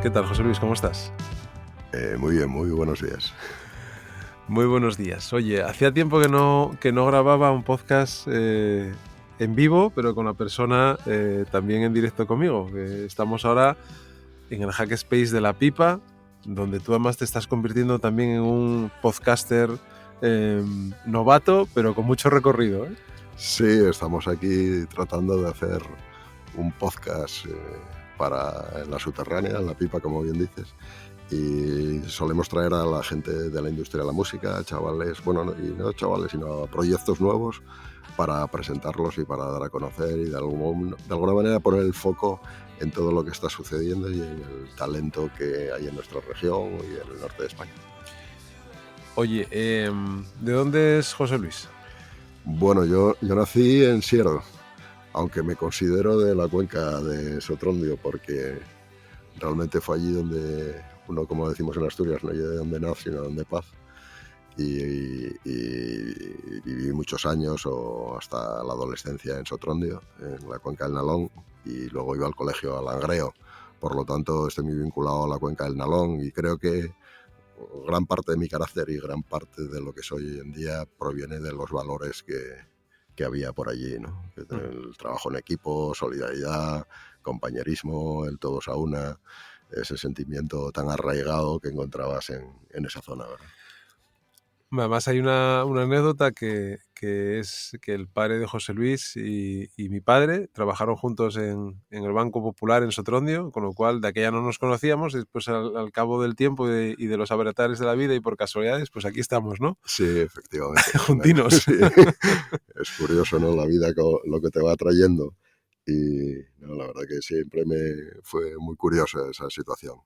¿Qué tal, José Luis? ¿Cómo estás? Muy bien, muy buenos días. Muy buenos días. Oye, hacía tiempo que no grababa un podcast en vivo, pero con la persona también en directo conmigo. Estamos ahora en el Hackspace de La Pipa, donde tú además te estás convirtiendo también en un podcaster novato, pero con mucho recorrido, ¿eh? Sí, estamos aquí tratando de hacer un podcast para la subterránea, en La Pipa, como bien dices. Y solemos traer a la gente de la industria de la música, chavales, bueno, y no chavales, sino proyectos nuevos para presentarlos y para dar a conocer y de alguna manera poner el foco en todo lo que está sucediendo y en el talento que hay en nuestra región y en el norte de España. Oye, ¿de dónde es José Luis? Bueno, yo nací en Sierra, aunque me considero de la cuenca de Sotrondio, porque realmente fue allí donde uno, como decimos en Asturias, no llega de donde nace, sino donde paz. Y viví muchos años o hasta la adolescencia en Sotrondio, en la cuenca del Nalón, y luego iba al colegio a Langreo. Por lo tanto, estoy muy vinculado a la cuenca del Nalón y creo que gran parte de mi carácter y gran parte de lo que soy hoy en día proviene de los valores que había por allí, ¿no? El trabajo en equipo, solidaridad, compañerismo, el todos a una, ese sentimiento tan arraigado que encontrabas en esa zona, ¿verdad? Además hay una anécdota que es que el padre de José Luis y mi padre trabajaron juntos en el Banco Popular en Sotrondio, con lo cual de aquella no nos conocíamos, y después al cabo del tiempo y de los abretares de la vida y por casualidades, pues aquí estamos, ¿no? Sí, efectivamente. Juntinos. Sí. Es curioso, ¿no? La vida, lo que te va trayendo. Y no, la verdad que siempre me fue muy curiosa esa situación.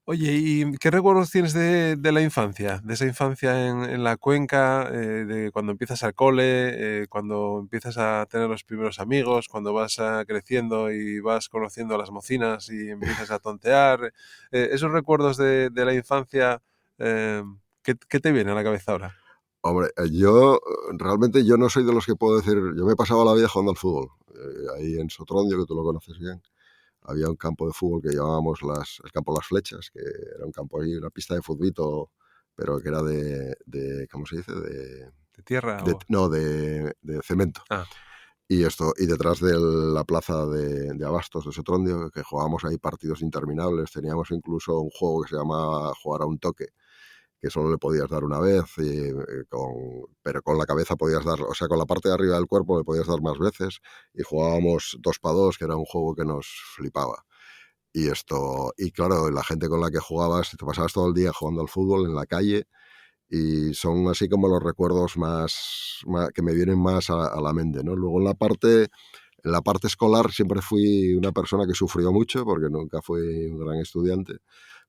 Oye, ¿y qué recuerdos tienes de la infancia? De esa infancia en la cuenca, de cuando empiezas al cole, cuando empiezas a tener los primeros amigos, cuando vas creciendo y vas conociendo a las mocinas y empiezas a tontear. Esos recuerdos de la infancia, ¿qué te viene a la cabeza ahora? Hombre, realmente yo no soy de los que puedo decir, yo me he pasado la vida jugando al fútbol. Ahí en Sotrondio, que tú lo conoces bien, había un campo de fútbol que llamábamos el campo Las Flechas, que era un campo ahí, una pista de futbito, pero que era ¿cómo se dice? ¿De tierra o...? No, de cemento. Ah, Y detrás de la plaza de Abastos de Sotrondio, que jugábamos ahí partidos interminables, teníamos incluso un juego que se llamaba jugar a un toque, que solo le podías dar una vez, pero con la cabeza podías dar, o sea, con la parte de arriba del cuerpo le podías dar más veces, y jugábamos 2 para 2, que era un juego que nos flipaba. Y claro, la gente con la que jugabas, te pasabas todo el día jugando al fútbol en la calle, y son así como los recuerdos más que me vienen más a la mente, ¿no? Luego en la parte escolar siempre fui una persona que sufrió mucho porque nunca fui un gran estudiante,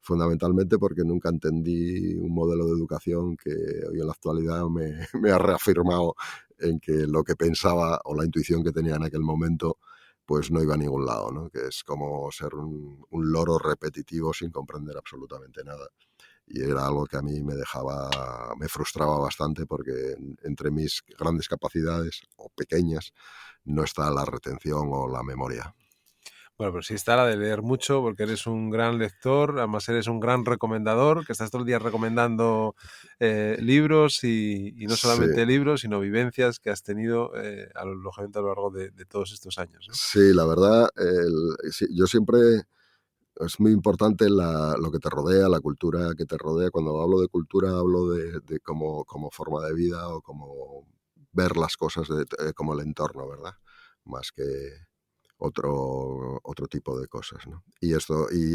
fundamentalmente porque nunca entendí un modelo de educación que hoy en la actualidad me ha reafirmado en que lo que pensaba o la intuición que tenía en aquel momento pues no iba a ningún lado, ¿no? Que es como ser un loro repetitivo sin comprender absolutamente nada. Y era algo que a mí me frustraba bastante porque entre mis grandes capacidades o pequeñas no está la retención o la memoria. bueno, pero sí está la de leer mucho, porque eres un gran lector, además eres un gran recomendador, que estás todo el día recomendando libros y no Sí, solamente libros, sino vivencias que has tenido lógicamente a lo largo de todos estos años, ¿no? sí, la verdad, sí, yo siempre es muy importante lo que te rodea, la cultura que te rodea. Cuando hablo de cultura hablo de como forma de vida o como ver las cosas como el entorno, ¿verdad? Más que otro tipo de cosas, ¿no? Y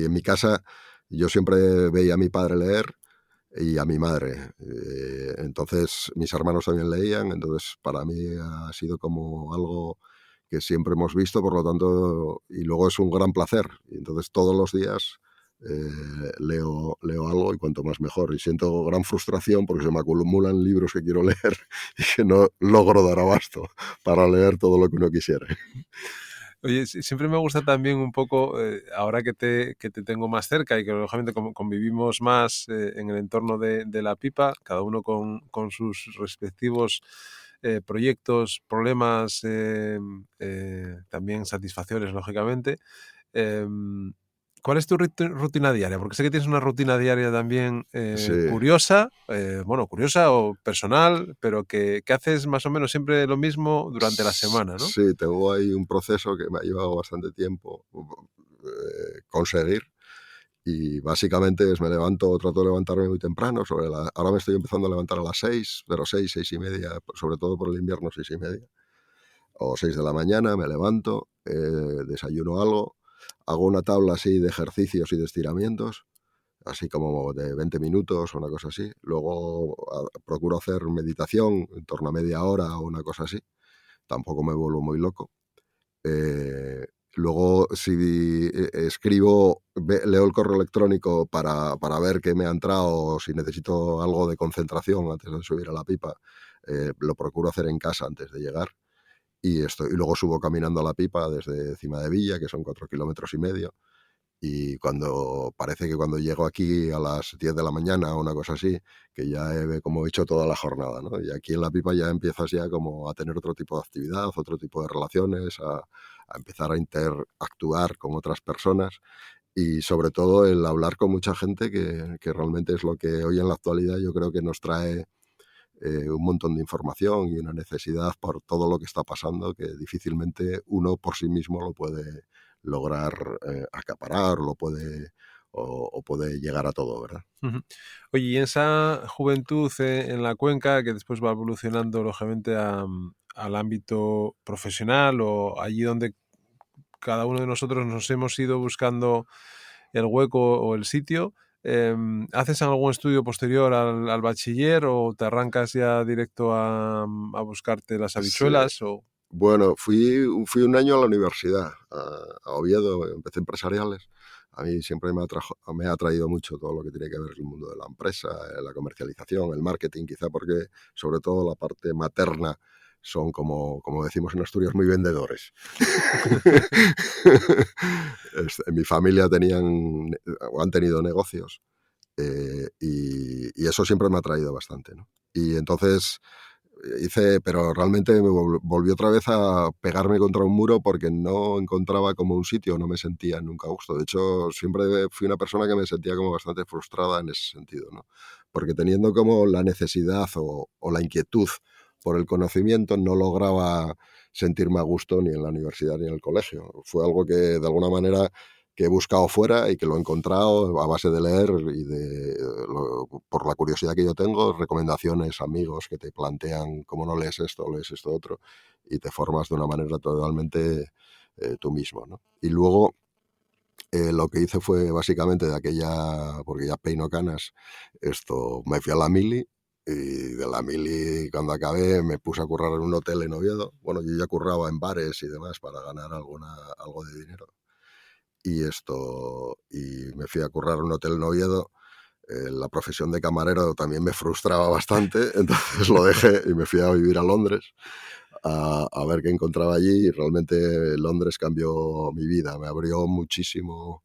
en mi casa yo siempre veía a mi padre leer y a mi madre. Entonces mis hermanos también leían, entonces para mí ha sido como algo que siempre hemos visto, por lo tanto, y luego es un gran placer. Y entonces todos los días leo algo y cuanto más mejor. Y siento gran frustración porque se me acumulan libros que quiero leer y que no logro dar abasto para leer todo lo que uno quisiera. Oye, siempre me gusta también un poco, ahora que te tengo más cerca y que lógicamente convivimos más en el entorno de La Pipa, cada uno con sus respectivos proyectos, problemas, también satisfacciones, lógicamente. ¿Cuál es tu rutina diaria? Porque sé que tienes una rutina diaria también Sí, curiosa, curiosa o personal, pero que haces más o menos siempre lo mismo durante la semana, ¿no? sí, tengo ahí un proceso que me ha llevado bastante tiempo conseguir. Y básicamente me levanto, trato de levantarme muy temprano. Ahora me estoy empezando a levantar a las 6, pero 6, 6:30, sobre todo por el invierno, 6:30. O 6 de la mañana, me levanto, desayuno algo, hago una tabla así de ejercicios y de estiramientos, así como de 20 minutos o una cosa así. Luego procuro hacer meditación en torno a media hora o una cosa así. Tampoco me vuelvo muy loco. Luego, si escribo, leo el correo electrónico para ver qué me ha entrado o si necesito algo de concentración antes de subir a la pipa, lo procuro hacer en casa antes de llegar. Y luego subo caminando a la pipa desde Cima de Villa, que son 4,5 km. Y parece que cuando llego aquí a las 10 de la mañana o una cosa así, que ya he como hecho toda la jornada, ¿no? Y aquí en la pipa ya empiezas ya como a tener otro tipo de actividad, otro tipo de relaciones, a empezar a interactuar con otras personas y sobre todo el hablar con mucha gente que realmente es lo que hoy en la actualidad yo creo que nos trae un montón de información y una necesidad por todo lo que está pasando que difícilmente uno por sí mismo lo puede lograr acaparar, o puede llegar a todo, ¿verdad? Ujú. Oye, y esa juventud en la cuenca, que después va evolucionando lógicamente al ámbito profesional o allí donde cada uno de nosotros nos hemos ido buscando el hueco o el sitio, ¿haces algún estudio posterior al bachiller o te arrancas ya directo a buscarte las Sí. habichuelas? O... Bueno, fui un año a la universidad, a Oviedo, empecé empresariales. A mí siempre me ha atraído mucho todo lo que tiene que ver con el mundo de la empresa, la comercialización, el marketing, quizá porque sobre todo la parte materna son, como decimos en Asturias, muy vendedores. En mi familia han tenido negocios, y eso siempre me ha atraído bastante, ¿no? Y entonces pero realmente me volvió otra vez a pegarme contra un muro porque no encontraba como un sitio, no me sentía nunca a gusto. De hecho, siempre fui una persona que me sentía como bastante frustrada en ese sentido, ¿no? Porque teniendo como la necesidad o la inquietud por el conocimiento, no lograba sentirme a gusto ni en la universidad ni en el colegio. Fue algo que de alguna manera que he buscado fuera y que lo he encontrado a base de leer y por la curiosidad que yo tengo, recomendaciones, amigos que te plantean cómo no lees esto otro, y te formas de una manera totalmente tú mismo, ¿no? Y luego lo que hice fue básicamente porque ya peino canas, me fui a la mili. Y de la mili, cuando acabé, me puse a currar en un hotel en Oviedo. Bueno, yo ya curraba en bares y demás para ganar algo de dinero. Y me fui a currar a un hotel en Oviedo. La profesión de camarero también me frustraba bastante, entonces lo dejé y me fui a vivir a Londres a ver qué encontraba allí, y realmente Londres cambió mi vida, me abrió muchísimo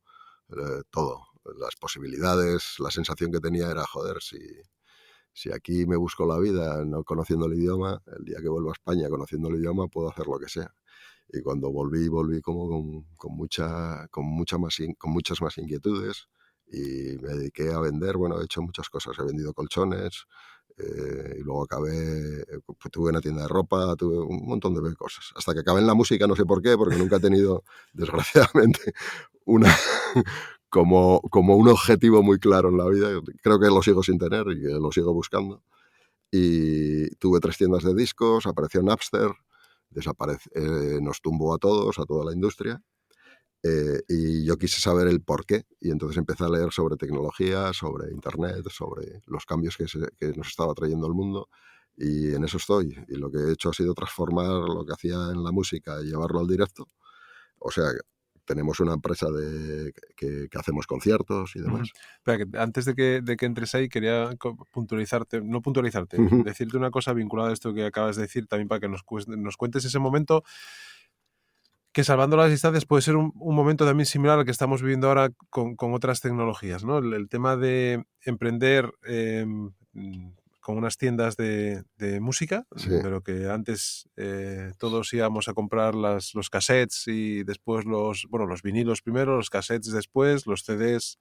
todo, las posibilidades, la sensación que tenía era, joder, si aquí me busco la vida no conociendo el idioma, el día que vuelvo a España conociendo el idioma puedo hacer lo que sea. Y cuando volví como con muchas más inquietudes, y me dediqué a vender. Bueno, he hecho muchas cosas, he vendido colchones, y luego tuve una tienda de ropa, tuve un montón de cosas. Hasta que acabé en la música, no sé por qué, porque nunca he tenido, desgraciadamente, una como un objetivo muy claro en la vida. Creo que lo sigo sin tener y que lo sigo buscando. Y tuve 3 tiendas de discos, apareció Napster, nos tumbó a todos, a toda la industria, y yo quise saber el por qué, y entonces empecé a leer sobre tecnología, sobre internet, sobre los cambios que nos estaba trayendo el mundo, y en eso estoy. Y lo que he hecho ha sido transformar lo que hacía en la música y llevarlo al directo. O sea, tenemos una empresa que hacemos conciertos y Ujú. demás. Espera, que antes de que entres ahí, quería no puntualizarte, Ujú. decirte una cosa vinculada a esto que acabas de decir, también para que nos cuentes ese momento, que salvando las distancias puede ser un momento también similar al que estamos viviendo ahora con otras tecnologías, ¿no? El tema de emprender con unas tiendas de música, Sí, de lo que antes todos íbamos a comprar los cassettes y después los vinilos primero, los cassettes después, los CDs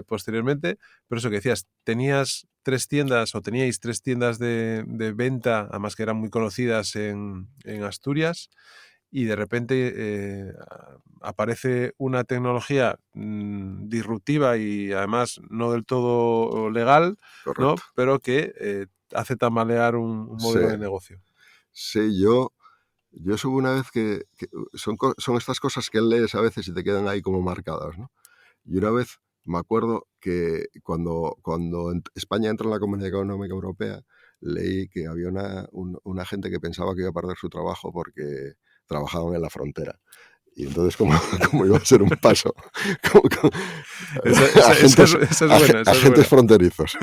posteriormente. Pero eso que decías, teníais tres tiendas de venta, además que eran muy conocidas en Asturias, y de repente aparece una tecnología disruptiva y además no del todo legal, correcto. ¿no? Pero que hace tambalear un Sí, modelo de negocio. sí, yo supe una vez que son estas cosas que lees a veces y te quedan ahí como marcadas, ¿no? Y una vez me acuerdo que cuando España entra en la Comunidad Económica Europea, leí que había una gente que pensaba que iba a perder su trabajo porque trabajaban en la frontera. Y entonces, como, como iba a ser un paso, como, Esa es buena, esa es agentes buena. fronterizos,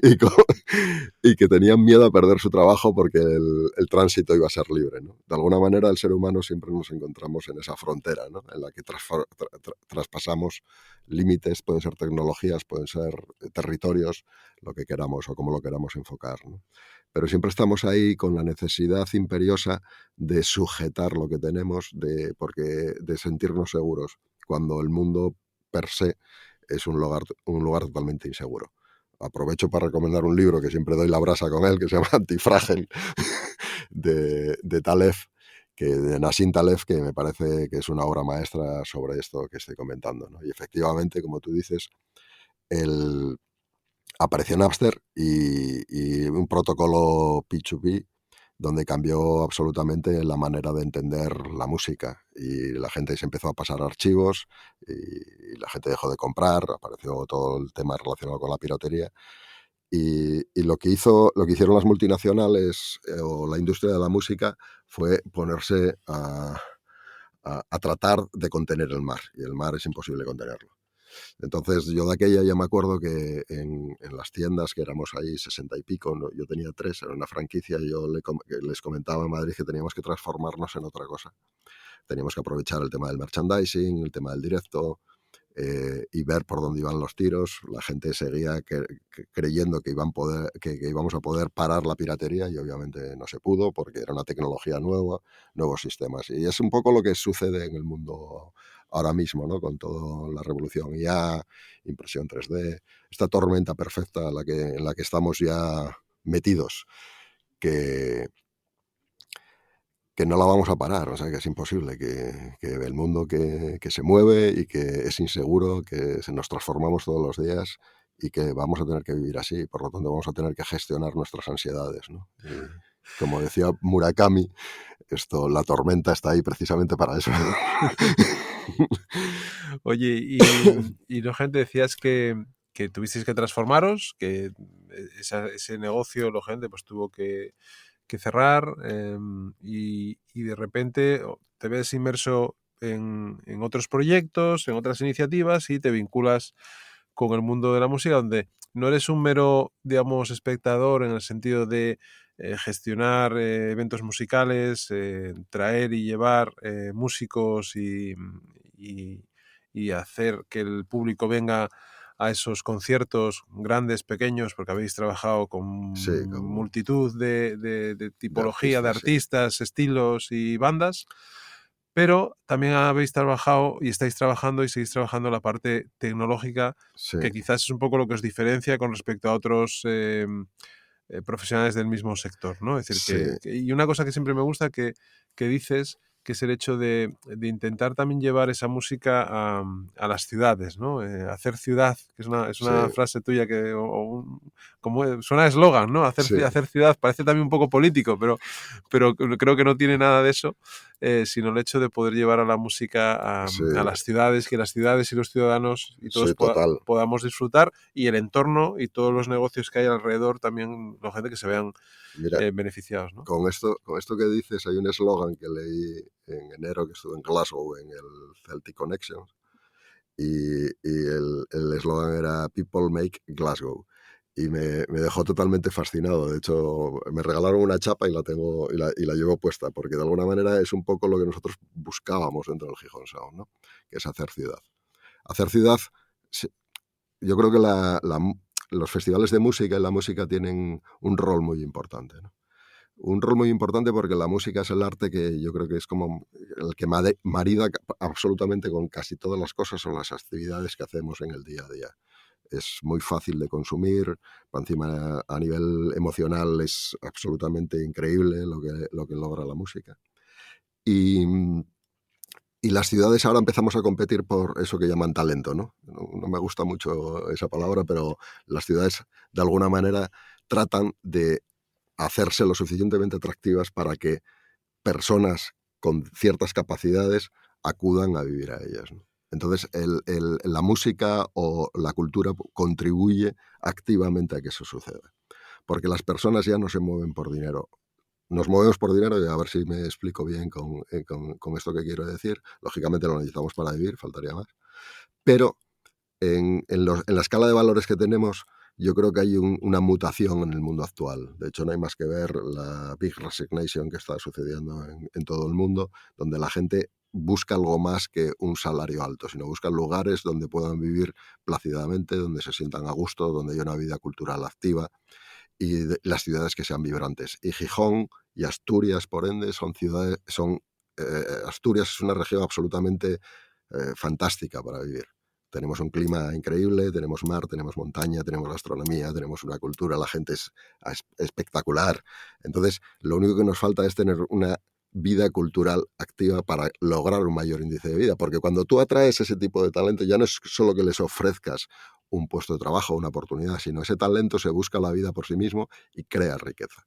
y, y que tenían miedo a perder su trabajo porque el tránsito iba a ser libre, ¿no? De alguna manera, el ser humano siempre nos encontramos en esa frontera, ¿no? En la que traspasamos límites, pueden ser tecnologías, pueden ser territorios, lo que queramos o como lo queramos enfocar, ¿no? Pero siempre estamos ahí con la necesidad imperiosa de sujetar lo que tenemos, de sentirnos seguros, cuando el mundo per se es un lugar totalmente inseguro. Aprovecho para recomendar un libro que siempre doy la brasa con él, que se llama Antifrágil, de Taleb, de Nassim Taleb, que me parece que es una obra maestra sobre esto que estoy comentando, ¿no? Y efectivamente, como tú dices, el, apareció Napster y un protocolo P2P donde cambió absolutamente la manera de entender la música y la gente se empezó a pasar archivos y la gente dejó de comprar, apareció todo el tema relacionado con la piratería y lo que hicieron las multinacionales o la industria de la música fue ponerse a tratar de contener el mar y el mar es imposible contenerlo. Entonces yo de aquella ya me acuerdo que en las tiendas, que éramos ahí 60 y pico, ¿no? Yo tenía 3, era una franquicia, y yo les comentaba en Madrid que teníamos que transformarnos en otra cosa. Teníamos que aprovechar el tema del merchandising, el tema del directo, y ver por dónde iban los tiros. La gente seguía creyendo que íbamos a poder parar la piratería y obviamente no se pudo porque era una tecnología nueva, nuevos sistemas. Y es un poco lo que sucede en el mundo ahora mismo, ¿no? Con toda la revolución IA, impresión 3D, esta tormenta perfecta en la que estamos ya metidos, que, que no la vamos a parar, o sea, que es imposible, que el mundo que se mueve y que es inseguro, que nos transformamos todos los días y que vamos a tener que vivir así, por lo tanto vamos a tener que gestionar nuestras ansiedades, ¿no? Y como decía Murakami, la tormenta está ahí precisamente para eso. Oye, y no, gente, decías que tuvisteis que transformaros, que ese negocio, lo gente, pues tuvo que cerrar y de repente te ves inmerso en otros proyectos, en otras iniciativas y te vinculas con el mundo de la música, donde no eres un mero, digamos, espectador en el sentido de gestionar eventos musicales, traer y llevar músicos y, y hacer que el público venga a esos conciertos grandes, pequeños, porque habéis trabajado con Sí, multitud de de tipología de artistas, sí. artistas, estilos y bandas, pero también habéis trabajado y estáis trabajando y seguís trabajando la parte tecnológica, Sí, que quizás es un poco lo que os diferencia con respecto a otros profesionales del mismo sector, ¿no? Es decir, sí, y una cosa que siempre me gusta que dices, que es el hecho de intentar también llevar esa música a las ciudades, ¿no? Hacer ciudad, que es sí, una frase tuya que como suena a eslogan, ¿no? sí, Hacer ciudad parece también un poco político, pero creo que no tiene nada de eso, sino el hecho de poder llevar a la música sí, a las ciudades, que las ciudades y los ciudadanos y todos sí, total. podamos disfrutar, y el entorno y todos los negocios que hay alrededor también, la gente que se vean Mira, beneficiados, ¿no? con esto que dices, hay un eslogan que leí en enero que estuve en Glasgow en el Celtic Connection y el eslogan era People Make Glasgow. Y me dejó totalmente fascinado. De hecho, me regalaron una chapa y la tengo y la llevo puesta, porque de alguna manera es un poco lo que nosotros buscábamos dentro del Gijón Sound, ¿no? Que es hacer ciudad. Hacer ciudad, yo creo que los festivales de música y la música tienen un rol muy importante, ¿no? Un rol muy importante porque la música es el arte que yo creo que es como el que marida absolutamente con casi todas las cosas o las actividades que hacemos en el día a día. Es muy fácil de consumir, encima a nivel emocional es absolutamente increíble lo que logra la música. Y, y las ciudades ahora empezamos a competir por eso que llaman talento, ¿no? No me gusta mucho esa palabra, pero las ciudades de alguna manera tratan de hacerse lo suficientemente atractivas para que personas con ciertas capacidades acudan a vivir a ellas, ¿no? Entonces, la música o la cultura contribuye activamente a que eso suceda. Porque las personas ya no se mueven por dinero. Nos movemos por dinero, y a ver si me explico bien con esto que quiero decir. Lógicamente lo necesitamos para vivir, faltaría más. Pero en la escala de valores que tenemos, yo creo que hay una mutación en el mundo actual. De hecho, no hay más que ver la Big Resignation que está sucediendo en todo el mundo, donde la gente busca algo más que un salario alto, sino busca lugares donde puedan vivir plácidamente, donde se sientan a gusto, donde haya una vida cultural activa y las ciudades que sean vibrantes. Y Gijón y Asturias, por ende, son ciudades, Asturias es una región absolutamente fantástica para vivir. Tenemos un clima increíble, tenemos mar, tenemos montaña, tenemos gastronomía, tenemos una cultura, la gente es espectacular. Entonces, lo único que nos falta es tener una vida cultural activa para lograr un mayor índice de vida, porque cuando tú atraes ese tipo de talento, ya no es solo que les ofrezcas un puesto de trabajo, una oportunidad, sino ese talento se busca la vida por sí mismo y crea riqueza.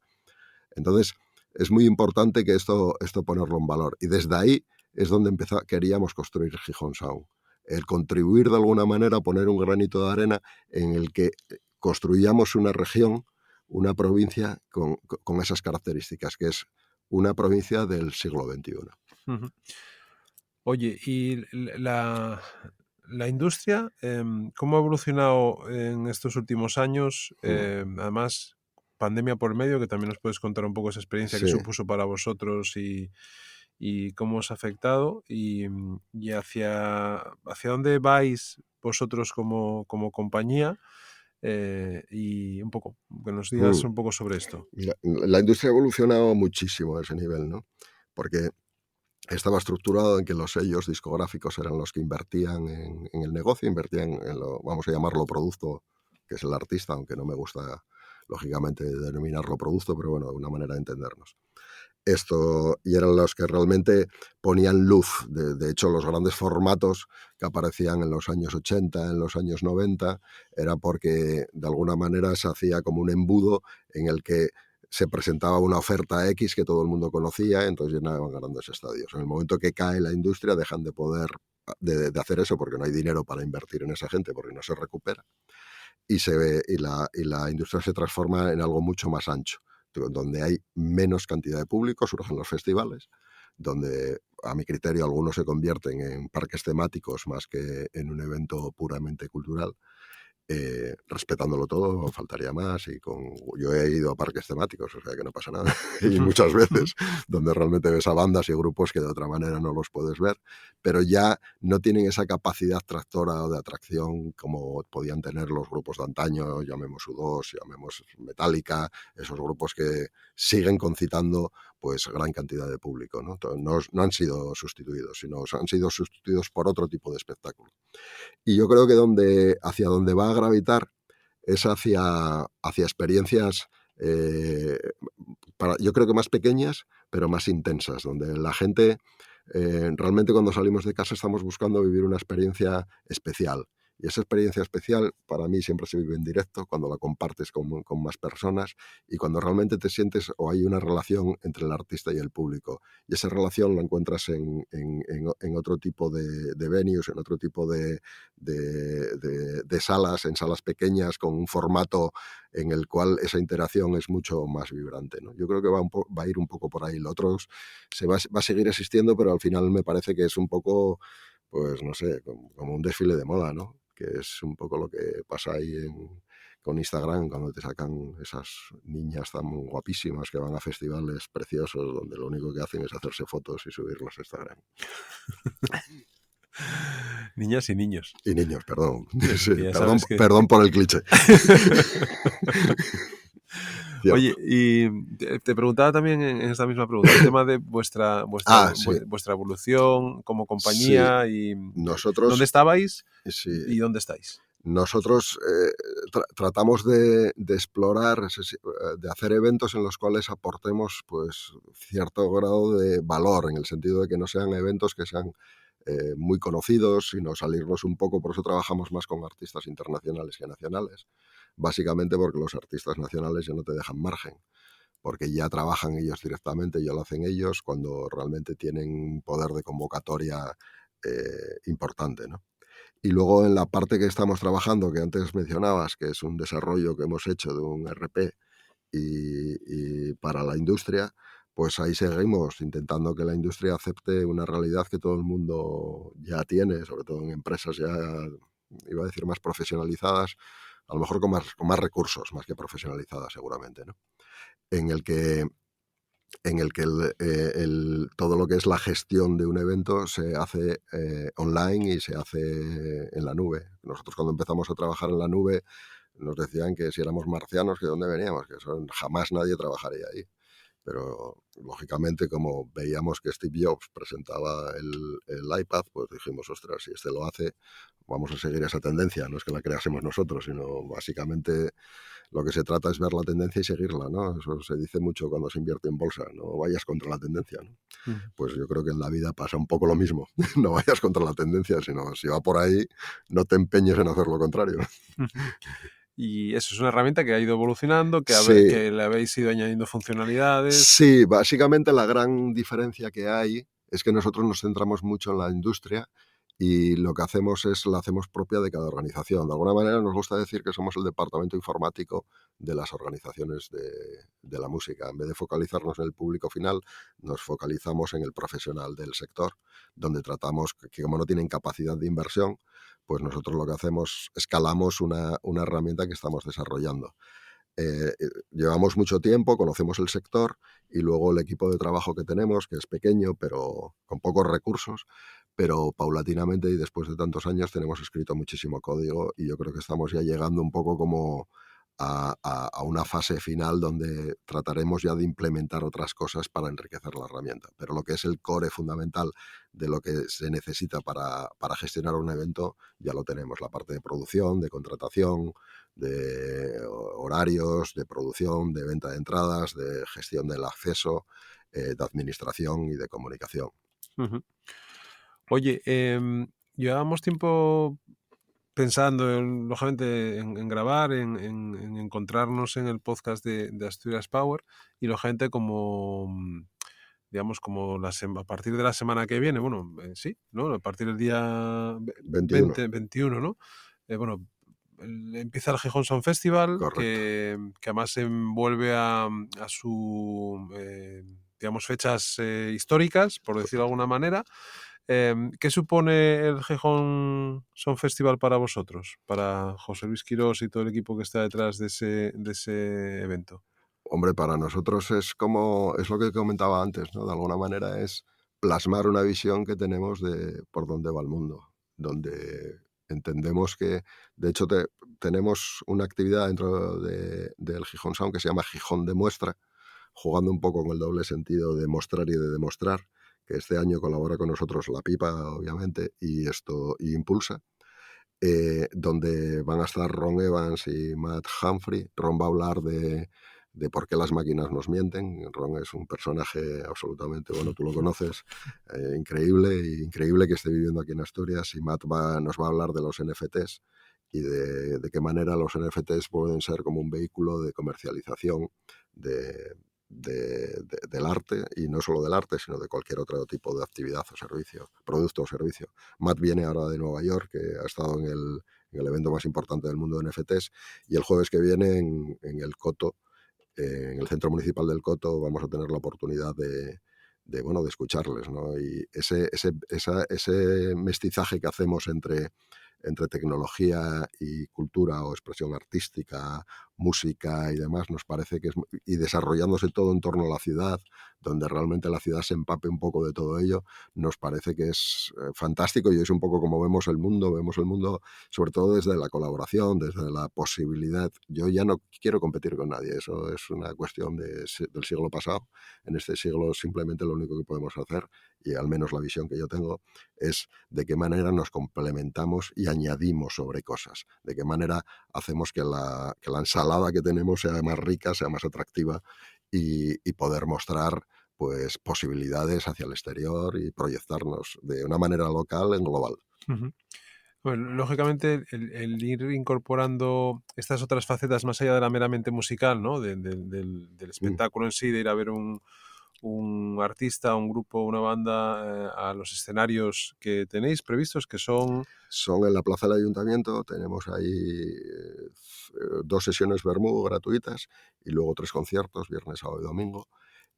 Entonces, es muy importante que esto ponerlo en valor. Y desde ahí es donde queríamos construir Gijón Sound. El contribuir de alguna manera a poner un granito de arena en el que construyamos una región, una provincia con esas características, que es una provincia del siglo XXI. Uh-huh. Oye, ¿y la industria cómo ha evolucionado en estos últimos años? Además, pandemia por medio, que también nos puedes contar un poco esa experiencia que Sí. supuso para vosotros y cómo os ha afectado y hacia dónde vais vosotros como compañía y un poco, que nos digas un poco sobre esto. Mira, la industria ha evolucionado muchísimo a ese nivel, ¿no? Porque estaba estructurado en que los sellos discográficos eran los que invertían en el negocio, invertían en vamos a llamarlo producto, que es el artista, aunque no me gusta, lógicamente, denominarlo producto, pero bueno, una manera de entendernos. Y eran los que realmente ponían luz. De hecho, los grandes formatos que aparecían en los años 80, en los años 90, era porque de alguna manera se hacía como un embudo en el que se presentaba una oferta X que todo el mundo conocía, entonces llenaban grandes estadios. En el momento que cae la industria, dejan de poder de hacer eso porque no hay dinero para invertir en esa gente, porque no se recupera. Y la industria se transforma en algo mucho más ancho, donde hay menos cantidad de público, surgen los festivales, donde a mi criterio algunos se convierten en parques temáticos más que en un evento puramente cultural. Respetándolo todo, faltaría más. Yo he ido a parques temáticos, o sea que no pasa nada, y muchas veces donde realmente ves a bandas y grupos que de otra manera no los puedes ver, pero ya no tienen esa capacidad tractora o de atracción como podían tener los grupos de antaño, llamemos U2, llamemos Metallica, esos grupos que siguen concitando pues gran cantidad de público, ¿no? No han sido sustituidos, sino han sido sustituidos por otro tipo de espectáculo. Y yo creo que hacia donde va a gravitar es hacia experiencias, yo creo que más pequeñas, pero más intensas, donde la gente, realmente cuando salimos de casa estamos buscando vivir una experiencia especial. Y esa experiencia especial para mí siempre se vive en directo, cuando la compartes con más personas y cuando realmente te sientes o hay una relación entre el artista y el público. Y esa relación la encuentras en otro tipo de venues, en otro tipo de salas, en salas pequeñas, con un formato en el cual esa interacción es mucho más vibrante, ¿no? Yo creo que va a ir un poco por ahí. Lo otro va a seguir existiendo, pero al final me parece que es un poco, pues no sé, como un desfile de moda, ¿no? Que es un poco lo que pasa ahí con Instagram, cuando te sacan esas niñas tan guapísimas que van a festivales preciosos donde lo único que hacen es hacerse fotos y subirlos a Instagram. Niñas y niños. Y niños, perdón. Sí, Que ya perdón, sabes que... perdón por el cliché. Cierto. Oye, y te preguntaba también en esta misma pregunta el tema de Sí, vuestra evolución como sí. compañía y dónde Nosotros, estabais sí, y dónde estáis. nosotros tratamos de explorar, de hacer eventos en los cuales aportemos pues cierto grado de valor, en el sentido de que no sean eventos que sean muy conocidos, sino salirnos un poco. Por eso trabajamos más con artistas internacionales que nacionales, básicamente porque los artistas nacionales ya no te dejan margen, porque ya trabajan ellos directamente, ya lo hacen ellos cuando realmente tienen un poder de convocatoria importante, ¿no? Y luego en la parte que estamos trabajando, que antes mencionabas, que es un desarrollo que hemos hecho de un RP y para la industria, pues ahí seguimos intentando que la industria acepte una realidad que todo el mundo ya tiene, sobre todo en empresas ya, iba a decir, más profesionalizadas, a lo mejor con más recursos, más que profesionalizadas seguramente, ¿no? En el que todo lo que es la gestión de un evento se hace online y se hace en la nube. Nosotros cuando empezamos a trabajar en la nube nos decían que si éramos marcianos, que de dónde veníamos, que eso jamás nadie trabajaría ahí. Pero lógicamente, como veíamos que Steve Jobs presentaba el iPad, pues dijimos, ostras, si este lo hace, vamos a seguir esa tendencia. No es que la creásemos nosotros, sino básicamente lo que se trata es ver la tendencia y seguirla, ¿no? Eso se dice mucho cuando se invierte en bolsa, no vayas contra la tendencia, ¿no? Ujú. Pues yo creo que en la vida pasa un poco lo mismo. No vayas contra la tendencia, sino si va por ahí, no te empeñes en hacer lo contrario. Ujú. Y eso es una herramienta que ha ido evolucionando, Sí, que le habéis ido añadiendo funcionalidades. sí, básicamente la gran diferencia que hay es que nosotros nos centramos mucho en la industria y lo que hacemos es la hacemos propia de cada organización. De alguna manera nos gusta decir que somos el departamento informático de las organizaciones de la música. En vez de focalizarnos en el público final, nos focalizamos en el profesional del sector, donde tratamos que como no tienen capacidad de inversión, pues nosotros lo que hacemos, escalamos una herramienta que estamos desarrollando. Llevamos mucho tiempo, conocemos el sector y luego el equipo de trabajo que tenemos, que es pequeño, pero con pocos recursos, pero paulatinamente y después de tantos años tenemos escrito muchísimo código y yo creo que estamos ya llegando un poco como a una fase final donde trataremos ya de implementar otras cosas para enriquecer la herramienta. Pero lo que es el core fundamental de lo que se necesita para gestionar un evento, ya lo tenemos. La parte de producción, de contratación, de horarios, de producción, de venta de entradas, de gestión del acceso, de administración y de comunicación. Ujú. Oye, llevábamos tiempo pensando, lógicamente, en grabar, en encontrarnos en el podcast de Asturias Power y lógicamente como, digamos, como a partir de la semana que viene, bueno, sí, ¿no? A partir del día 21, 20, 21, ¿no? Bueno, empieza el Gijón Sound Festival, correcto. que además se envuelve a su, digamos, fechas históricas, por decirlo de alguna manera. ¿Qué supone el Gijón Sound Festival para vosotros? Para José Luis Quirós y todo el equipo que está detrás de ese evento. Hombre, para nosotros es lo que comentaba antes, ¿no? De alguna manera es plasmar una visión que tenemos de por dónde va el mundo, donde entendemos que, de hecho, tenemos una actividad dentro del Gijón Sound que se llama Gijón de Muestra, jugando un poco con el doble sentido de mostrar y de demostrar, que este año colabora con nosotros La Pipa, obviamente, y Impulsa, donde van a estar Ron Evans y Matt Humphrey. Ron va a hablar de por qué las máquinas nos mienten. Ron es un personaje absolutamente, bueno, tú lo conoces, increíble que esté viviendo aquí en Asturias, y Matt nos va a hablar de los NFTs y de qué manera los NFTs pueden ser como un vehículo de comercialización de, del arte, y no solo del arte, sino de cualquier otro tipo de actividad o servicio, producto o servicio. Matt viene ahora de Nueva York, que ha estado en el evento más importante del mundo de NFTs, y el jueves que viene en el Coto, en el Centro Municipal del Coto, vamos a tener la oportunidad bueno, de escucharles, ¿no? Y ese mestizaje que hacemos entre tecnología y cultura o expresión artística música y demás, nos parece que y desarrollándose todo en torno a la ciudad, donde realmente la ciudad se empape un poco de todo ello, nos parece que es fantástico, y es un poco como vemos el mundo sobre todo desde la colaboración, desde la posibilidad. Yo ya no quiero competir con nadie, eso es una cuestión del siglo pasado. En este siglo simplemente lo único que podemos hacer, y al menos la visión que yo tengo, es de qué manera nos complementamos y añadimos sobre cosas, de qué manera hacemos que la ensalada que tenemos sea más rica, sea más atractiva, y poder mostrar pues posibilidades hacia el exterior y proyectarnos de una manera local en global. Ujú. Bueno, lógicamente el ir incorporando estas otras facetas más allá de la meramente musical, ¿no? Del espectáculo en sí, de ir a ver un artista, un grupo, una banda a los escenarios que tenéis previstos, que son... Son en la plaza del ayuntamiento, tenemos ahí 2 sesiones Vermú gratuitas y luego 3 conciertos, viernes, sábado y domingo.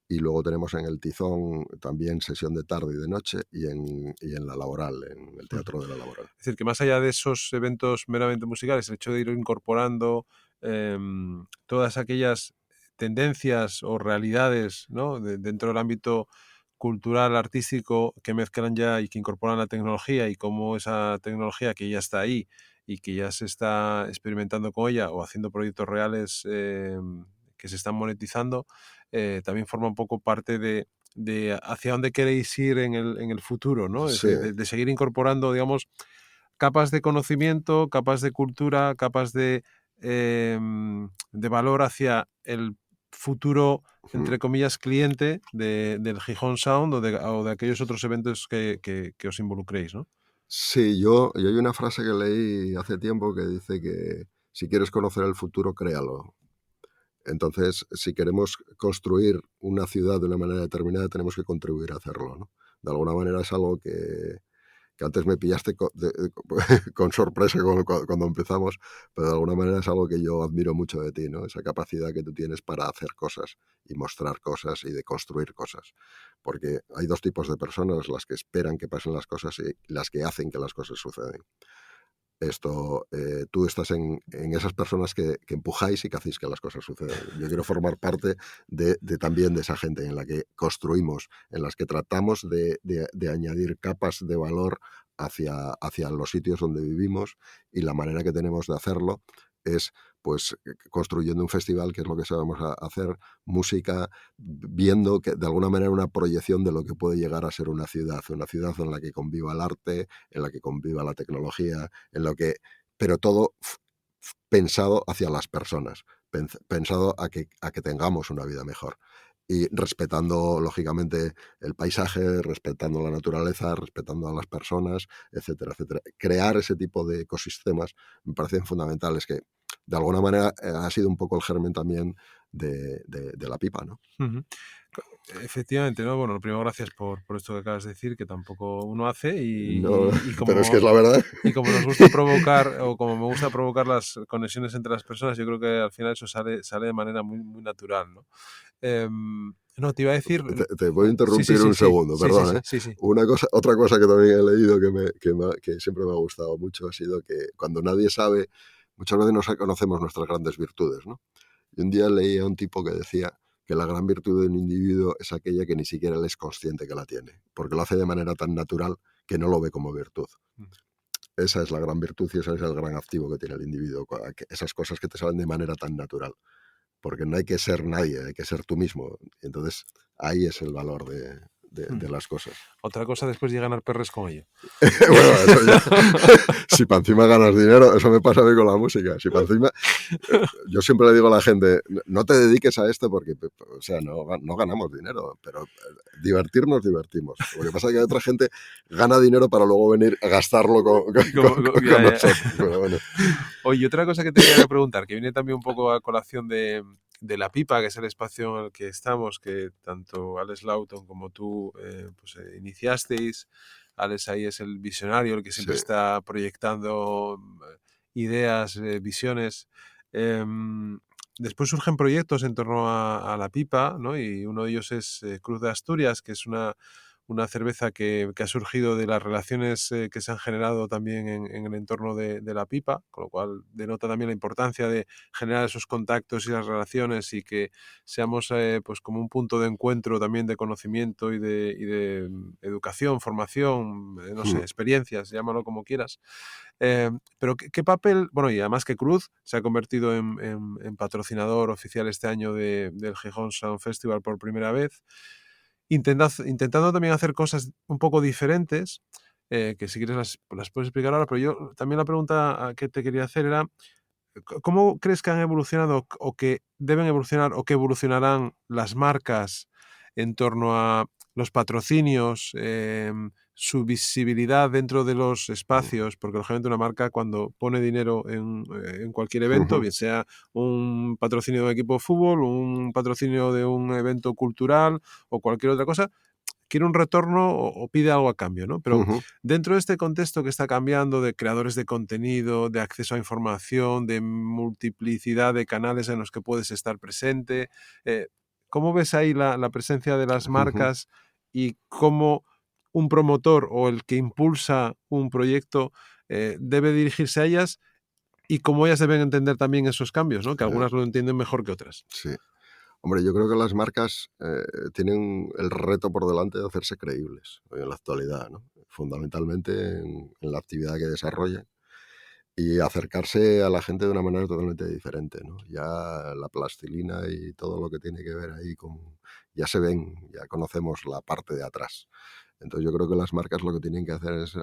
Y luego tenemos en el Tizón también sesión de tarde y de noche, y en la Laboral, en el Teatro de la Laboral. Es decir, que más allá de esos eventos meramente musicales, el hecho de ir incorporando todas aquellas tendencias o realidades, ¿no? Dentro del ámbito cultural, artístico, que mezclan ya y que incorporan la tecnología, y cómo esa tecnología que ya está ahí y que ya se está experimentando con ella o haciendo proyectos reales que se están monetizando, también forma un poco parte de hacia dónde queréis ir en el futuro, ¿no? Es Sí, decir, de seguir incorporando, digamos, capas de conocimiento, capas de cultura, capas de valor hacia el futuro, entre comillas, cliente del Gijón Sound o de aquellos otros eventos que os involucréis, ¿no? sí, yo hay una frase que leí hace tiempo que dice que si quieres conocer el futuro, créalo. Entonces, si queremos construir una ciudad de una manera determinada, tenemos que contribuir a hacerlo, ¿no? De alguna manera es algo que antes me pillaste con sorpresa cuando empezamos, pero de alguna manera es algo que yo admiro mucho de ti, ¿no? Esa capacidad que tú tienes para hacer cosas y mostrar cosas y de construir cosas. Porque hay 2 tipos de personas: las que esperan que pasen las cosas y las que hacen que las cosas sucedan. Tú estás en esas personas que empujáis y que hacéis que las cosas sucedan. Yo quiero formar parte también de esa gente en la que construimos, en las que tratamos de añadir capas de valor hacia los sitios donde vivimos, y la manera que tenemos de hacerlo es pues construyendo un festival, que es lo que sabemos hacer, música, viendo que de alguna manera una proyección de lo que puede llegar a ser una ciudad en la que conviva el arte, en la que conviva la tecnología, pero todo pensado hacia las personas, pensado a que tengamos una vida mejor. Y respetando, lógicamente, el paisaje, respetando la naturaleza, respetando a las personas, etcétera, etcétera. Crear ese tipo de ecosistemas me parecen fundamentales, que de alguna manera ha sido un poco el germen también de la pipa, ¿no? Ujú. Efectivamente, ¿no? Bueno, primero gracias por esto que acabas de decir, que tampoco uno hace No, y pero es que como, es la verdad. y como nos gusta provocar o como me gusta provocar las conexiones entre las personas, yo creo que al final eso sale de manera muy, muy natural, ¿no? No, te iba a decir... Te voy a Sí, sí, interrumpir sí, un sí, segundo, sí, sí, perdón, sí, ¿eh? sí, sí. Otra cosa que también he leído que siempre me ha gustado mucho ha sido que cuando nadie sabe, muchas veces no conocemos nuestras grandes virtudes, ¿no? Y un día leí a un tipo que decía que la gran virtud de un individuo es aquella que ni siquiera él es consciente que la tiene, porque lo hace de manera tan natural que no lo ve como virtud. Esa es la gran virtud y ese es el gran activo que tiene el individuo, esas cosas que te salen de manera tan natural, porque no hay que ser nadie, hay que ser tú mismo. Entonces, ahí es el valor de las cosas. Otra cosa después de ganar perres con ello. Bueno, eso ya. Si para encima ganas dinero, eso me pasa a mí con la música. Si para encima, yo siempre le digo a la gente, no te dediques a esto porque, o sea, no ganamos dinero, pero divertirnos divertimos. Lo que pasa es que otra gente gana dinero para luego venir a gastarlo con nosotros. Pero bueno. Oye, otra cosa que te quería preguntar, que viene también un poco a colación de La Pipa, que es el espacio en el que estamos, que tanto Alex Lawton como tú iniciasteis. Alex ahí es el visionario, el que siempre Sí. está proyectando ideas, visiones. Después surgen proyectos en torno a La Pipa, ¿no? Y uno de ellos es Cruz de Asturias, que es una una cerveza que ha surgido de las relaciones que se han generado también en el entorno de la pipa, con lo cual denota también la importancia de generar esos contactos y las relaciones y que seamos pues como un punto de encuentro también de conocimiento y de educación, formación, no sé, experiencias, llámalo como quieras. Pero ¿qué papel? Bueno, y además que Cruz se ha convertido en patrocinador oficial este año del Gijón Sound Festival por primera vez, intentando también hacer cosas un poco diferentes, que si quieres las puedes explicar ahora, pero yo también la pregunta que te quería hacer era, ¿cómo crees que han evolucionado o que deben evolucionar o que evolucionarán las marcas en torno a los patrocinios, su visibilidad dentro de los espacios? Porque lógicamente una marca cuando pone dinero en cualquier evento, bien sea un patrocinio de un equipo de fútbol, un patrocinio de un evento cultural o cualquier otra cosa, quiere un retorno o pide algo a cambio, ¿no? Pero dentro de este contexto que está cambiando de creadores de contenido, de acceso a información, de multiplicidad de canales en los que puedes estar presente, ¿cómo ves ahí la presencia de las marcas y cómo un promotor o el que impulsa un proyecto debe dirigirse a ellas y cómo ellas deben entender también esos cambios, ¿no? Que algunas lo entienden mejor que otras? Sí. Hombre, yo creo que las marcas tienen el reto por delante de hacerse creíbles hoy en la actualidad, ¿no? Fundamentalmente en la actividad que desarrollan y acercarse a la gente de una manera totalmente diferente, ¿no? Ya la plastilina y todo lo que tiene que ver ahí ya se ven, ya conocemos la parte de atrás. Entonces yo creo que las marcas lo que tienen que hacer es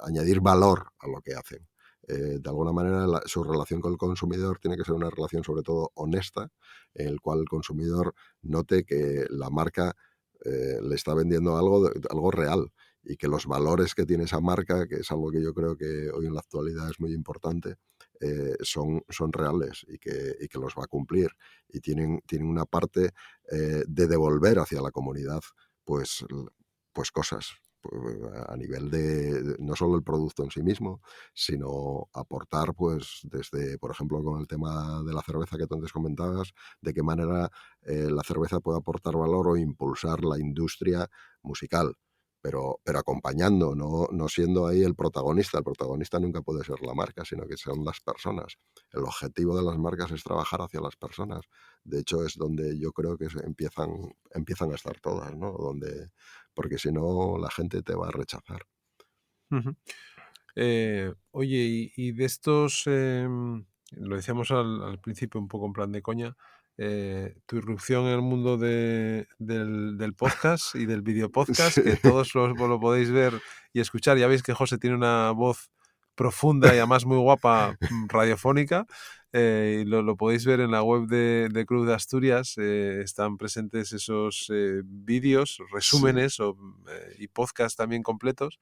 añadir valor a lo que hacen. De alguna manera su relación con el consumidor tiene que ser una relación sobre todo honesta, en el cual el consumidor note que la marca le está vendiendo algo real y que los valores que tiene esa marca, que es algo que yo creo que hoy en la actualidad es muy importante, son reales y que los va a cumplir y tienen una parte de devolver hacia la comunidad pues cosas a nivel de no solo el producto en sí mismo, sino aportar, pues, desde, por ejemplo, con el tema de la cerveza que tú antes comentabas, de qué manera la cerveza puede aportar valor o impulsar la industria musical, pero acompañando, no siendo ahí el protagonista. El protagonista nunca puede ser la marca, sino que son las personas. El objetivo de las marcas es trabajar hacia las personas. De hecho, es donde yo creo que empiezan a estar todas, ¿no? Porque si no, la gente te va a rechazar. Ujú. Oye, y de estos, lo decíamos al principio un poco en plan de coña, tu irrupción en el mundo del podcast y del videopodcast, Sí. que todos lo podéis ver y escuchar. Ya veis que José tiene una voz profunda y además muy guapa, radiofónica, y lo podéis ver en la web de Cruz de Asturias. Están presentes esos vídeos, Sí. resúmenes y podcast también completos,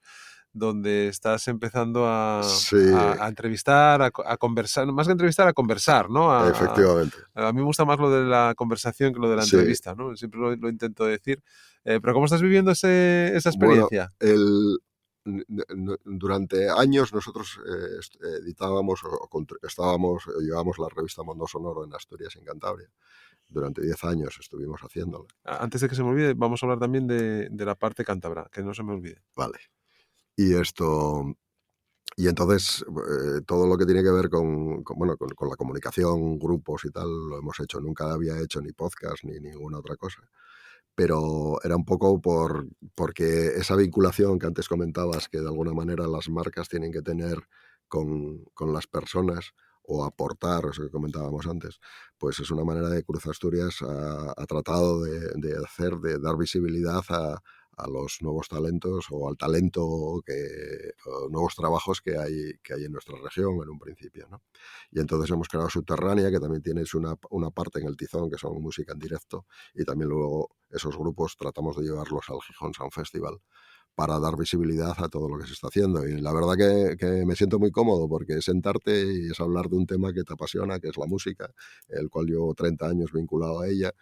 donde estás empezando Sí, a entrevistar, a conversar, más que entrevistar, a conversar, ¿no? efectivamente. A mí me gusta más lo de la conversación que lo de la Sí. entrevista, ¿no? Siempre lo intento decir. Pero ¿cómo estás viviendo esa Bueno, experiencia? durante años nosotros editábamos llevábamos la revista Mundo Sonoro en Asturias y en Cantabria. Durante 10 años estuvimos haciéndola. Antes de que se me olvide, vamos a hablar también de la parte cántabra, que no se me olvide. Vale. Y entonces todo lo que tiene que ver con la comunicación, grupos y tal, lo hemos hecho. Nunca había hecho ni podcast ni ninguna otra cosa. Pero era un poco porque esa vinculación que antes comentabas, que de alguna manera las marcas tienen que tener con las personas o aportar, eso que comentábamos antes, pues es una manera de Cruz Asturias ha tratado de dar visibilidad a los nuevos talentos o al talento o nuevos trabajos que hay en nuestra región en un principio, ¿no? Y entonces hemos creado Subterránea, que también tiene una parte en el Tizón, que son música en directo, y también luego esos grupos tratamos de llevarlos al Gijón Sound Festival para dar visibilidad a todo lo que se está haciendo. Y la verdad que me siento muy cómodo porque es sentarte y es hablar de un tema que te apasiona, que es la música, el cual llevo 30 años vinculado a ella,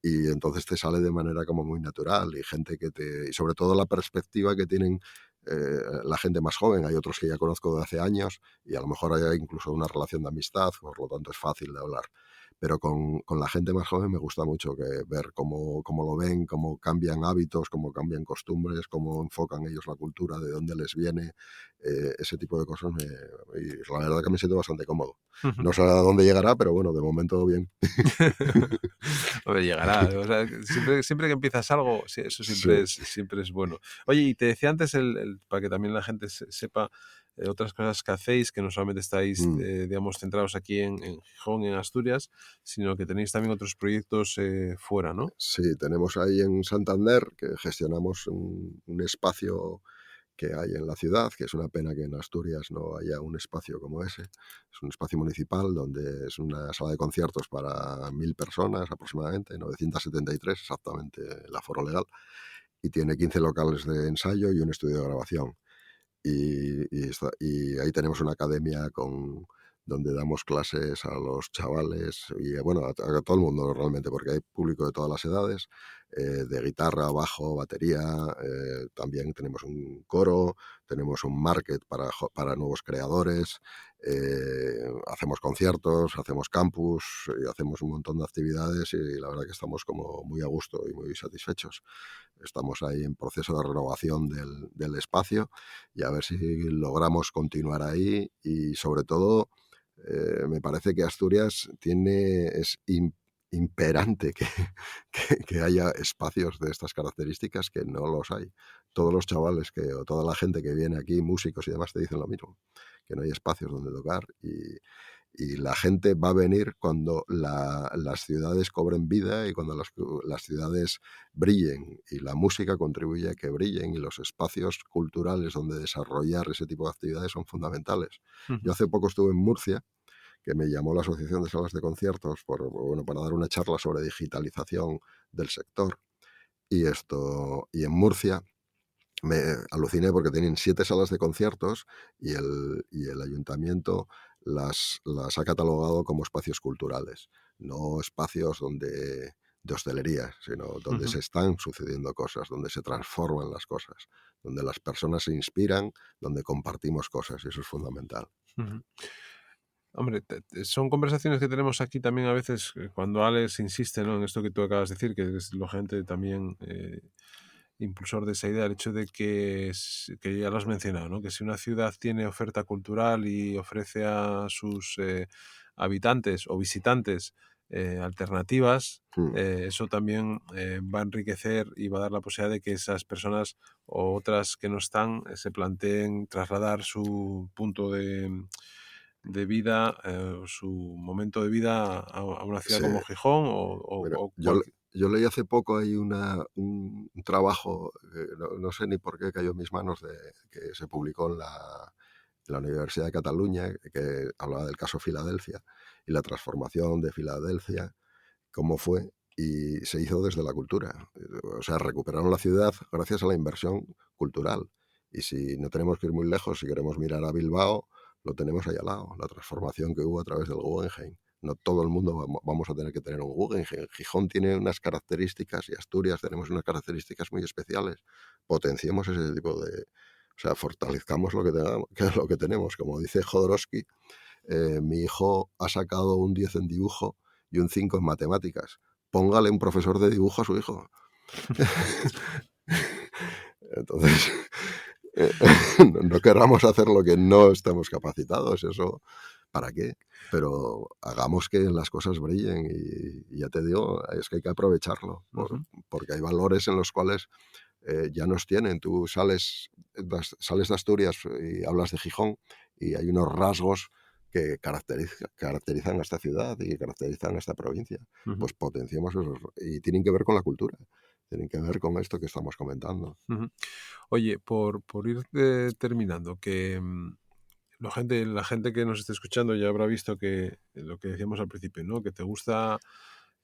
y entonces te sale de manera como muy natural y y sobre todo la perspectiva que tienen la gente más joven. Hay otros que ya conozco de hace años y a lo mejor hay incluso una relación de amistad, por lo tanto es fácil de hablar. pero con la gente más joven me gusta mucho ver cómo lo ven, cómo cambian hábitos, cómo cambian costumbres, cómo enfocan ellos la cultura, de dónde les viene, ese tipo de cosas. Y la verdad que me siento bastante cómodo. Ujú. No sé a dónde llegará, pero bueno, de momento bien. Hombre, llegará. O sea, siempre que empiezas algo, sí, eso Sí. siempre es bueno. Oye, y te decía antes, para que también la gente sepa otras cosas que hacéis, que no solamente estáis, Mm. digamos, centrados aquí en Gijón, en Asturias, sino que tenéis también otros proyectos fuera, ¿no? Sí, tenemos ahí en Santander que gestionamos un espacio que hay en la ciudad, que es una pena que en Asturias no haya un espacio como ese. Es un espacio municipal donde es una sala de conciertos para 1.000 personas aproximadamente, 973 exactamente el aforo legal, y tiene 15 locales de ensayo y un estudio de grabación. Y ahí tenemos una academia donde damos clases a los chavales y bueno, a todo el mundo realmente, porque hay público de todas las edades, de guitarra, bajo, batería, también tenemos un coro, tenemos un market para nuevos creadores, hacemos conciertos, hacemos campus y hacemos un montón de actividades y la verdad que estamos como muy a gusto y muy satisfechos. Estamos ahí en proceso de renovación del espacio y a ver si logramos continuar ahí y sobre todo me parece que Asturias es imperante que haya espacios de estas características que no los hay. Todos los chavales o toda la gente que viene aquí, músicos y demás, te dicen lo mismo, que no hay espacios donde tocar y la gente va a venir cuando las ciudades cobren vida y cuando las ciudades brillen y la música contribuye a que brillen y los espacios culturales donde desarrollar ese tipo de actividades son fundamentales. Yo Ujú. hace poco estuve en Murcia, que me llamó la Asociación de Salas de Conciertos para dar una charla sobre digitalización del sector y en Murcia me aluciné porque tienen 7 salas de conciertos y el ayuntamiento las ha catalogado como espacios culturales, no espacios de hostelería, sino donde Ujú. se están sucediendo cosas, donde se transforman las cosas, donde las personas se inspiran, donde compartimos cosas, y eso es fundamental. Ujú. Hombre, son conversaciones que tenemos aquí también a veces cuando Alex insiste, ¿no?, en esto que tú acabas de decir, que es gente también impulsor de esa idea, el hecho de que ya lo has mencionado, ¿no?, que si una ciudad tiene oferta cultural y ofrece a sus habitantes o visitantes alternativas, Mm, eso también va a enriquecer y va a dar la posibilidad de que esas personas o otras que no están se planteen trasladar su punto de vida, su momento de vida a una ciudad sí, como Gijón o, mira, o yo, cualquier... yo leí hace poco ahí un trabajo, no sé ni por qué cayó en mis manos, que se publicó en la Universidad de Cataluña, que hablaba del caso Filadelfia y la transformación de Filadelfia, cómo fue, y se hizo desde la cultura. O sea, recuperaron la ciudad gracias a la inversión cultural. Y si no tenemos que ir muy lejos, si queremos mirar a Bilbao, lo tenemos ahí al lado, la transformación que hubo a través del Guggenheim. No todo el mundo vamos a tener que tener un Guggenheim. Gijón tiene unas características y Asturias tenemos unas características muy especiales. Potenciemos ese tipo de... O sea, fortalezcamos lo que, tengamos, que es lo que tenemos. Como dice Jodorowsky, mi hijo ha sacado un 10 en dibujo y un 5 en matemáticas. Póngale un profesor de dibujo a su hijo. Entonces, eh, no querramos hacer lo que no estamos capacitados, eso, ¿para qué? Pero hagamos que las cosas brillen y ya te digo, es que hay que aprovecharlo, Ujú. porque hay valores en los cuales ya nos tienen. Tú sales de Asturias y hablas de Gijón y hay unos rasgos que caracterizan a esta ciudad y que caracterizan a esta provincia. Ujú. Pues potenciemos esos, y tienen que ver con la cultura, tienen que ver con esto que estamos comentando. Ujú. Oye, por ir terminando, que la gente que nos esté escuchando ya habrá visto que lo que decíamos al principio, ¿no?, que te gusta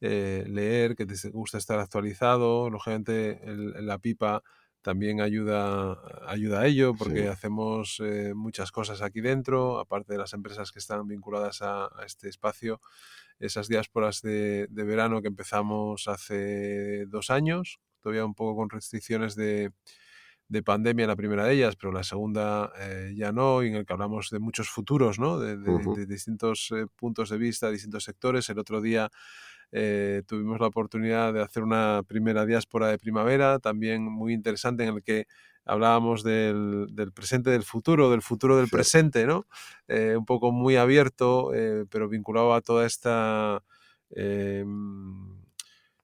leer, que te gusta estar actualizado. Lógicamente, la pipa también ayuda a ello, Sí, porque hacemos muchas cosas aquí dentro, aparte de las empresas que están vinculadas a este espacio, esas diásporas de verano que empezamos hace 2 años, todavía un poco con restricciones de pandemia, la primera de ellas, pero la segunda ya no, y en el que hablamos de muchos futuros, ¿no? De distintos puntos de vista, distintos sectores. El otro día tuvimos la oportunidad de hacer una primera diáspora de primavera, también muy interesante, en el que hablábamos del presente del futuro del presente, ¿no? Un poco muy abierto, pero vinculado a toda esta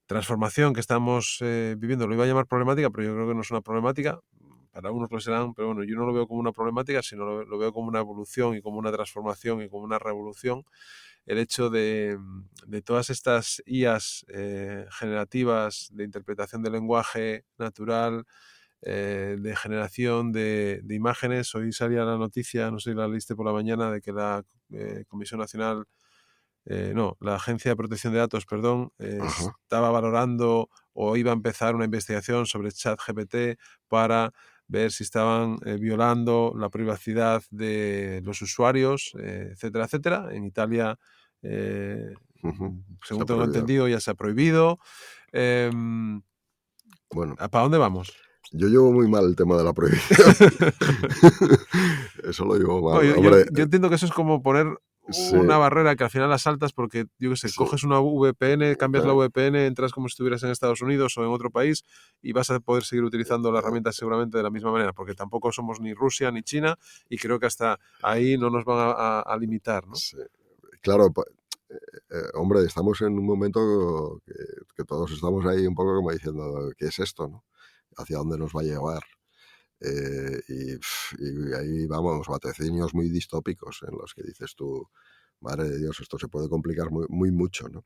transformación que estamos viviendo. Lo iba a llamar problemática, pero yo creo que no es una problemática. Para algunos lo serán, pero bueno, yo no lo veo como una problemática, sino lo veo como una evolución y como una transformación y como una revolución. El hecho de todas estas IAs generativas de interpretación del lenguaje natural, de generación de imágenes. Hoy salía la noticia, no sé si la leíste por la mañana, de que la Comisión Nacional, la Agencia de Protección de Datos, perdón, estaba valorando o iba a empezar una investigación sobre ChatGPT para ver si estaban violando la privacidad de los usuarios, etcétera, etcétera. En Italia, según tengo entendido, ya se ha prohibido. Bueno, ¿para dónde vamos? Yo llevo muy mal el tema de la prohibición. Eso lo llevo mal. Yo entiendo que eso es como poner una barrera que al final la saltas porque, yo qué sé, coges una VPN, cambias la VPN, entras como si estuvieras en Estados Unidos o en otro país y vas a poder seguir utilizando la herramienta seguramente de la misma manera, porque tampoco somos ni Rusia ni China y creo que hasta ahí no nos van a limitar, ¿no? Sí. Claro, hombre, estamos en un momento que todos estamos ahí un poco como diciendo, ¿qué es esto, no? ¿Hacia dónde nos va a llevar? Y ahí vamos, vaticinios muy distópicos en los que dices tú, madre de Dios, esto se puede complicar muy, muy mucho, ¿no?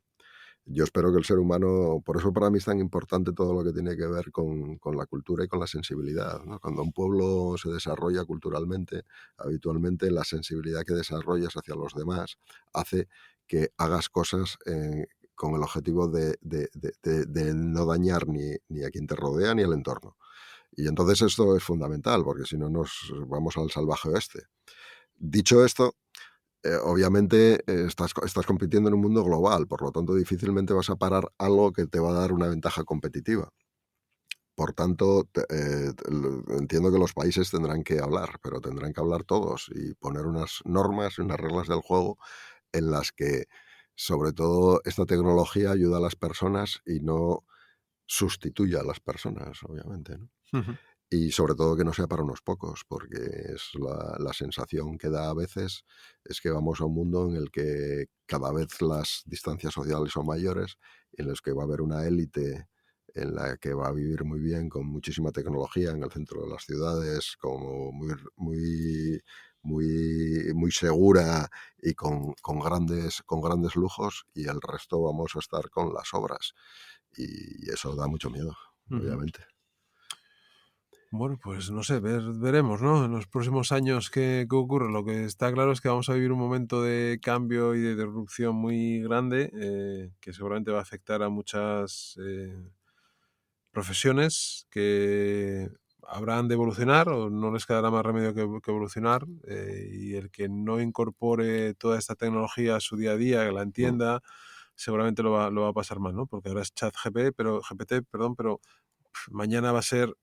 Yo espero que el ser humano, por eso para mí es tan importante todo lo que tiene que ver con la cultura y con la sensibilidad, ¿no? Cuando un pueblo se desarrolla culturalmente, habitualmente la sensibilidad que desarrollas hacia los demás hace que hagas cosas con el objetivo de no dañar ni a quien te rodea ni al entorno. Y entonces esto es fundamental, porque si no nos vamos al salvaje oeste. Dicho esto, obviamente estás compitiendo en un mundo global, por lo tanto difícilmente vas a parar algo que te va a dar una ventaja competitiva. Por tanto, entiendo que los países tendrán que hablar, pero tendrán que hablar todos y poner unas normas y unas reglas del juego en las que, sobre todo, esta tecnología ayuda a las personas y no sustituya a las personas, obviamente, ¿no? Y sobre todo que no sea para unos pocos, porque es la sensación que da a veces es que vamos a un mundo en el que cada vez las distancias sociales son mayores, en los que va a haber una élite en la que va a vivir muy bien, con muchísima tecnología en el centro de las ciudades, como muy segura y con grandes lujos, y el resto vamos a estar con las obras. Y eso da mucho miedo, obviamente. Bueno, pues no sé, veremos, ¿no? En los próximos años qué ocurre. Lo que está claro es que vamos a vivir un momento de cambio y de disrupción muy grande, que seguramente va a afectar a muchas profesiones que habrán de evolucionar o no les quedará más remedio que evolucionar, y el que no incorpore toda esta tecnología a su día a día, que la entienda, seguramente lo va a pasar mal, ¿no? Porque ahora es GPT, pero mañana va a ser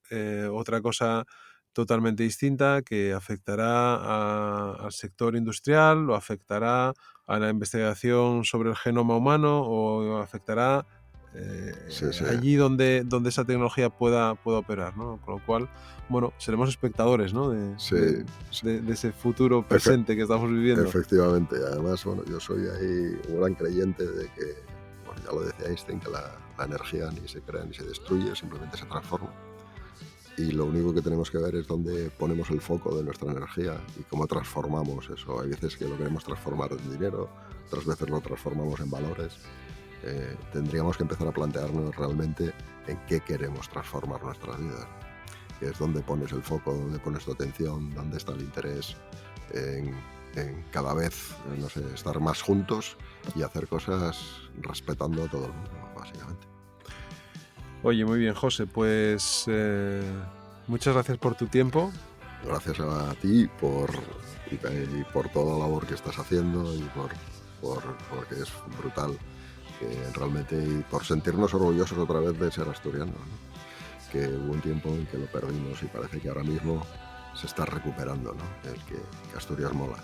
otra cosa totalmente distinta que afectará al sector industrial, o afectará a la investigación sobre el genoma humano, o afectará allí donde esa tecnología pueda operar, ¿no? Con lo cual, bueno, seremos espectadores, ¿no? de ese futuro presente que estamos viviendo. Efectivamente, además, bueno, yo soy ahí un gran creyente de que, bueno, ya lo decía Einstein, que la energía ni se crea ni se destruye, simplemente se transforma. Y lo único que tenemos que ver es dónde ponemos el foco de nuestra energía y cómo transformamos eso. Hay veces que lo queremos transformar en dinero, otras veces lo transformamos en valores. Tendríamos que empezar a plantearnos realmente en qué queremos transformar nuestras vidas, que es dónde pones el foco, dónde pones tu atención, dónde está el interés en cada vez, no sé, estar más juntos y hacer cosas respetando a todo el mundo, básicamente. Oye, muy bien, José, pues muchas gracias por tu tiempo. Gracias a ti por toda la labor que estás haciendo y porque es brutal, que realmente, y por sentirnos orgullosos otra vez de ser asturianos, ¿no? que hubo un tiempo en que lo perdimos y parece que ahora mismo se está recuperando, ¿no? El que Asturias mola.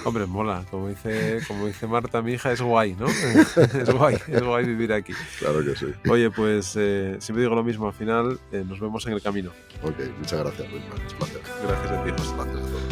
Hombre, mola, como dice Marta, mi hija, es guay, ¿no? Es guay vivir aquí. Claro que sí. Oye, pues siempre digo lo mismo, al final nos vemos en el camino. Ok, muchas gracias, Luis. Es un placer. Gracias a ti, José. Gracias a todos.